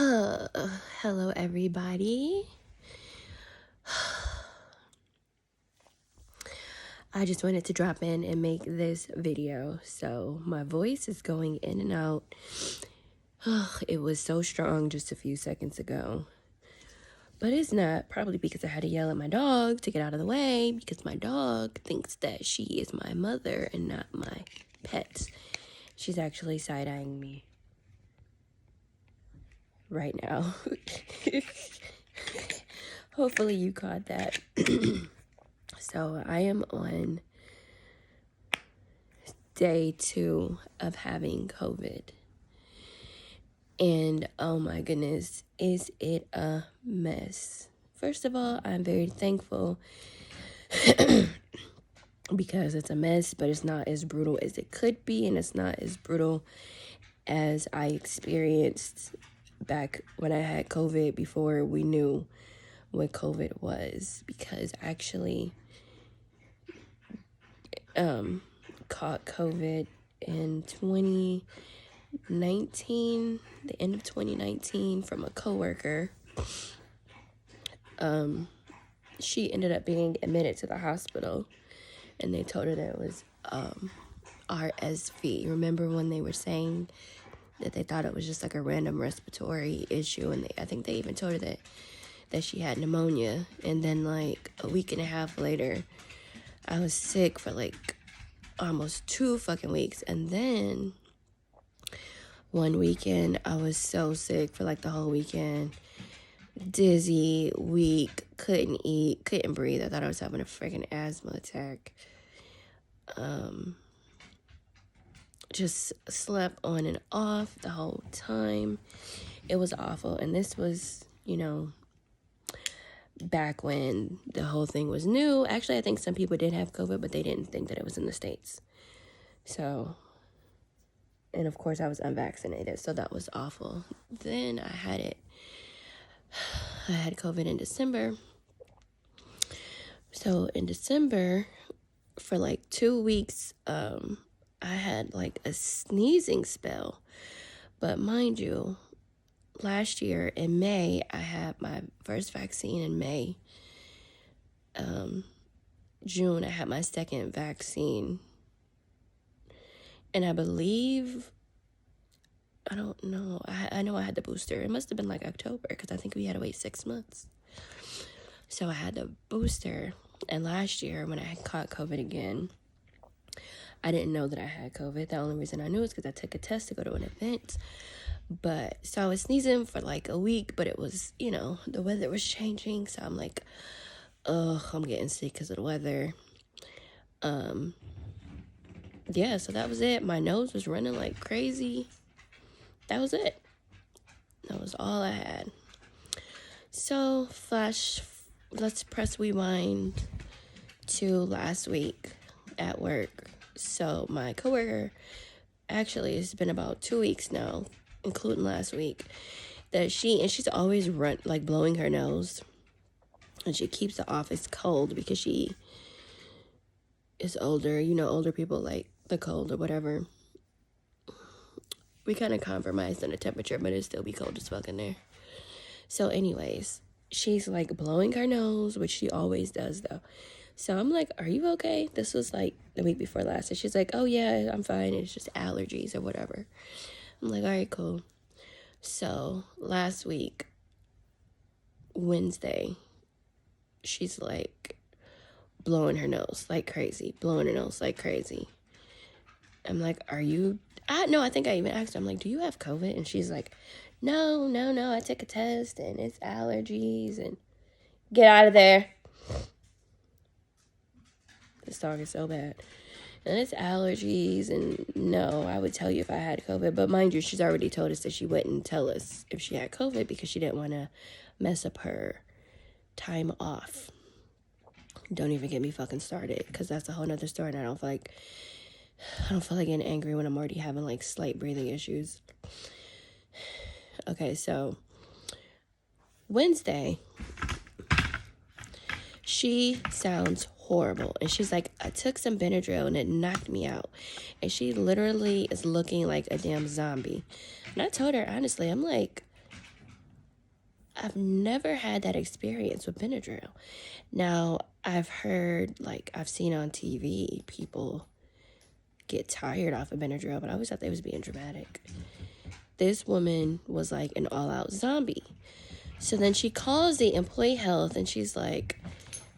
Hello, everybody. I just wanted to drop in and make this video. So my voice is going in and out. It was so strong just a few seconds ago. But it's not, probably because I had to yell at my dog to get out of the way, because my dog thinks that she is my mother and not my pet. She's actually side-eyeing me right now. Hopefully you caught that. So I am on day 2 of having COVID. And oh my goodness, is it a mess? First of all, I'm very thankful because it's a mess, but it's not as brutal as it could be, and it's not as brutal as I experienced back when I had COVID before we knew what COVID was, because I actually caught COVID in 2019, the end of 2019, from a coworker. She ended up being admitted to the hospital, and they told her that it was RSV. Remember when they were saying that they thought it was just like a random respiratory issue, and I think they even told her that she had pneumonia. And then like a week and a half later, I was sick for like almost 2 fucking weeks. And then one weekend, I was so sick for like the whole weekend. Dizzy, weak, couldn't eat, couldn't breathe. I thought I was having a freaking asthma attack. Just slept on and off the whole time. It was awful. And this was, back when the whole thing was new. Actually, I think some people did have COVID, but they didn't think that it was in the States. So, and of course I was unvaccinated, so that was awful. Then I had COVID in December. So in December, for like 2 weeks, I had like a sneezing spell. But mind you, last year in May, I had my first vaccine in May. June, I had my second vaccine. And I believe, I don't know, I know I had the booster. It must have been like October, because I think we had to wait 6 months. So I had the booster. And last year, when I caught COVID again, I didn't know that I had COVID. The only reason I knew is because I took a test to go to an event. But so I was sneezing for like a week, but it was, the weather was changing. So I'm like, I'm getting sick because of the weather. Yeah, so that was it. My nose was running like crazy. That was it. That was all I had. So let's press rewind to last week at work. So my coworker, actually it's been about 2 weeks now, including last week, that she's always blowing her nose, and she keeps the office cold because she is older. Older people like the cold or whatever. We kind of compromised on the temperature, but it'd still be cold as fuck in there. So anyways, she's like blowing her nose, which she always does though. So I'm like, are you okay? This was like the week before last. And she's like, oh yeah, I'm fine. It's just allergies or whatever. I'm like, all right, cool. So last week, Wednesday, she's like blowing her nose like crazy. I'm like, are you... I think I even asked her, I'm like, do you have COVID? And she's like, no, I took a test and it's allergies. And get out of there. This dog is so bad. And it's allergies, and no, I would tell you if I had COVID. But mind you, she's already told us that she wouldn't tell us if she had COVID because she didn't want to mess up her time off. Don't even get me fucking started, because that's a whole nother story, and I don't feel like getting angry when I'm already having like slight breathing issues. Okay, so Wednesday, she sounds horrible, and she's like, I took some Benadryl and it knocked me out. And she literally is looking like a damn zombie. And I told her, honestly, I'm like, I've never had that experience with Benadryl. Now, I've heard, like, I've seen on TV people get tired off of Benadryl, but I always thought they was being dramatic. This woman was like an all-out zombie. So then she calls the employee health and she's like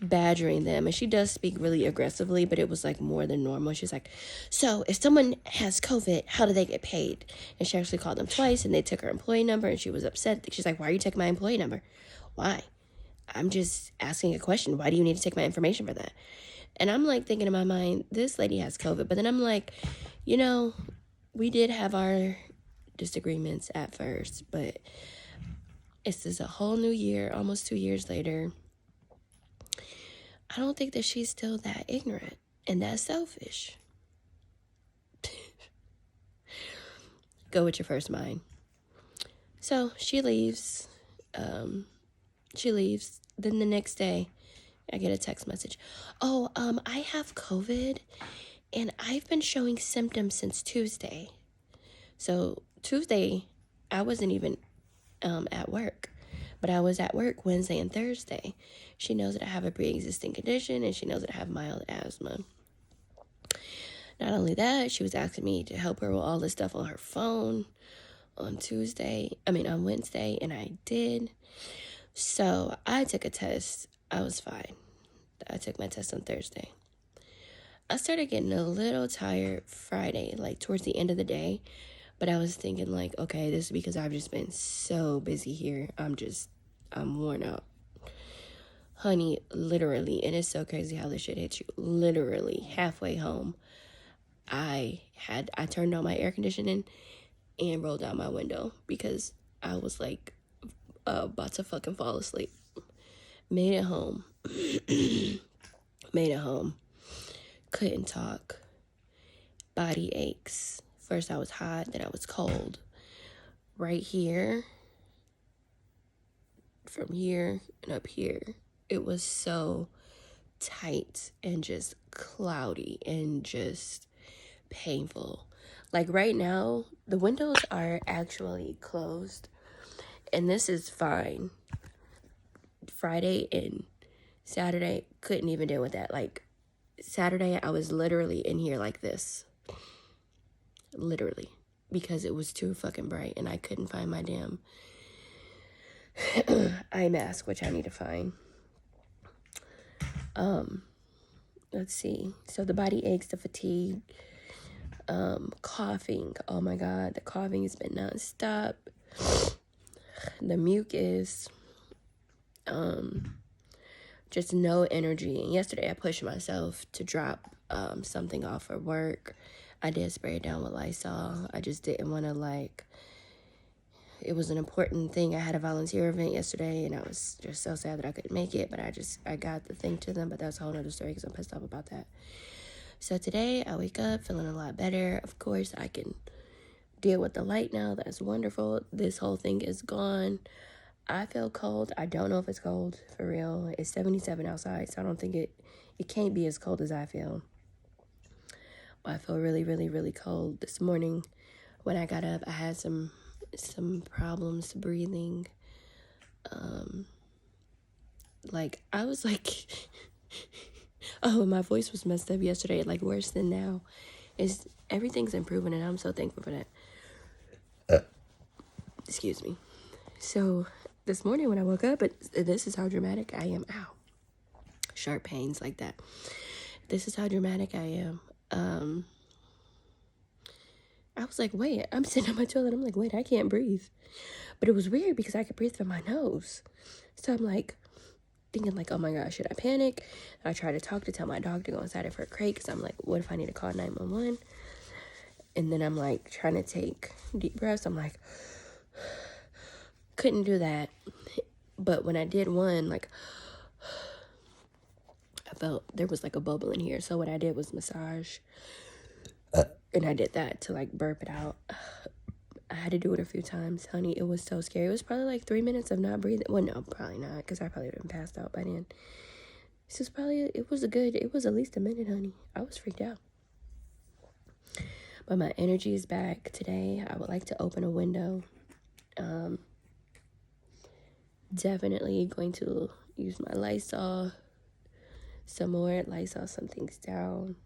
badgering them. And she does speak really aggressively, but it was like more than normal. She's like, so if someone has COVID, how do they get paid? And she actually called them twice and they took her employee number and she was upset. She's like, why are you taking my employee number? Why? I'm just asking a question. Why do you need to take my information for that? And I'm like thinking in my mind, this lady has COVID. But then I'm like, you know, we did have our disagreements at first, but this is a whole new year, almost 2 years later. I don't think that she's still that ignorant and that selfish. Go with your first mind. So she leaves. Then the next day, I get a text message. Oh, I have COVID and I've been showing symptoms since Tuesday. So Tuesday, I wasn't even at work, but I was at work Wednesday and Thursday. She knows that I have a pre-existing condition and she knows that I have mild asthma. Not only that, she was asking me to help her with all this stuff on her phone on Wednesday, and I did. So I took a test. I was fine. I took my test on Thursday. I started getting a little tired Friday, like towards the end of the day. But I was thinking like, okay, this is because I've just been so busy here. I'm worn out. Honey, literally, and it's so crazy how this shit hits you. Literally, halfway home, I turned on my air conditioning and rolled down my window because I was like about to fucking fall asleep. Made it home. Couldn't talk. Body aches. First I was hot, then I was cold. Right here, from here and up here, it was so tight and just cloudy and just painful. Like right now, the windows are actually closed and this is fine. Friday and Saturday, couldn't even deal with that. Like Saturday, I was literally in here like this. Literally. Because it was too fucking bright and I couldn't find my damn eye mask, which I need to find. Let's see. So the body aches, the fatigue, coughing. Oh my God, the coughing has been nonstop. The mucus, just no energy. And yesterday I pushed myself to drop something off for work. I did spray it down with Lysol. I just didn't want to it was an important thing. I had a volunteer event yesterday and I was just so sad that I couldn't make it, but I got the thing to them, but that's a whole nother story because I'm pissed off about that. So today I wake up feeling a lot better. Of course, I can deal with the light now. That's wonderful. This whole thing is gone. I feel cold. I don't know if it's cold for real. It's 77 outside, so I don't think it can't be as cold as I feel. But I feel really, really, really cold. This morning when I got up, I had some problems breathing. I was like, oh, my voice was messed up yesterday, like worse than now. Everything's improving and I'm so thankful for that. Excuse me. So this morning when I woke up, this is how dramatic I am. Ow. Sharp pains like that. This is how dramatic I am. I was like, wait, I'm sitting on my toilet. I'm like, wait, I can't breathe. But it was weird because I could breathe through my nose. So I'm like thinking like, oh my gosh, should I panic? And I try to tell my dog to go inside of her crate because I'm like, what if I need to call 911? And then I'm like trying to take deep breaths. I'm like, couldn't do that. But when I did one, I felt there was like a bubble in here. So what I did was massage. And I did that to burp it out. I had to do it a few times, honey. It was so scary. It was probably 3 minutes of not breathing. Well, no, probably not, because I probably would have been passed out by then. It was at least a minute, honey. I was freaked out. But my energy is back today. I would like to open a window. Definitely going to use my Lysol some more. Lysol some things down.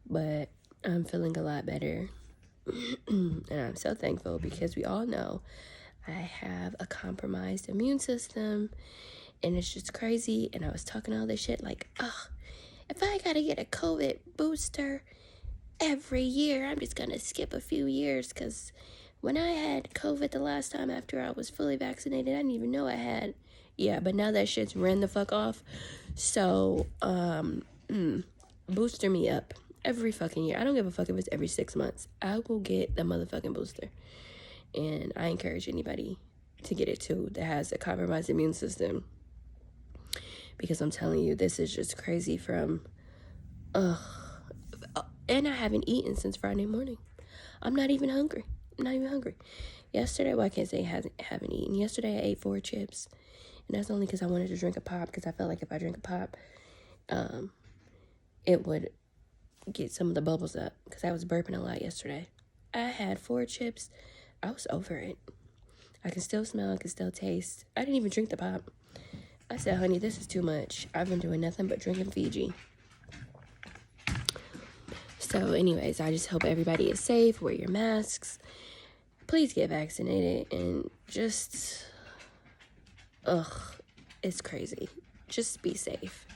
But I'm feeling a lot better. And I'm so thankful because we all know I have a compromised immune system. And it's just crazy. And I was talking all this shit like, if I gotta get a COVID booster every year, I'm just gonna skip a few years. Because when I had COVID the last time after I was fully vaccinated, I didn't even know I had. Yeah, but now that shit's ran the fuck off. So, booster me up every fucking year. I don't give a fuck if it's every 6 months. I will get the motherfucking booster. And I encourage anybody to get it too that has a compromised immune system. Because I'm telling you, this is just crazy from, and I haven't eaten since Friday morning. I'm not even hungry. Yesterday, well, I can't say haven't eaten. Yesterday, I ate 4 chips. And that's only because I wanted to drink a pop, because I felt like if I drink a pop, it would get some of the bubbles up, because I was burping a lot yesterday. I had 4 chips. I was over it. I can still smell, I can still taste. I didn't even drink the pop. I said, honey, this is too much. I've been doing nothing but drinking Fiji. So anyways, I just hope everybody is safe. Wear your masks. Please get vaccinated. And just, it's crazy. Just be safe.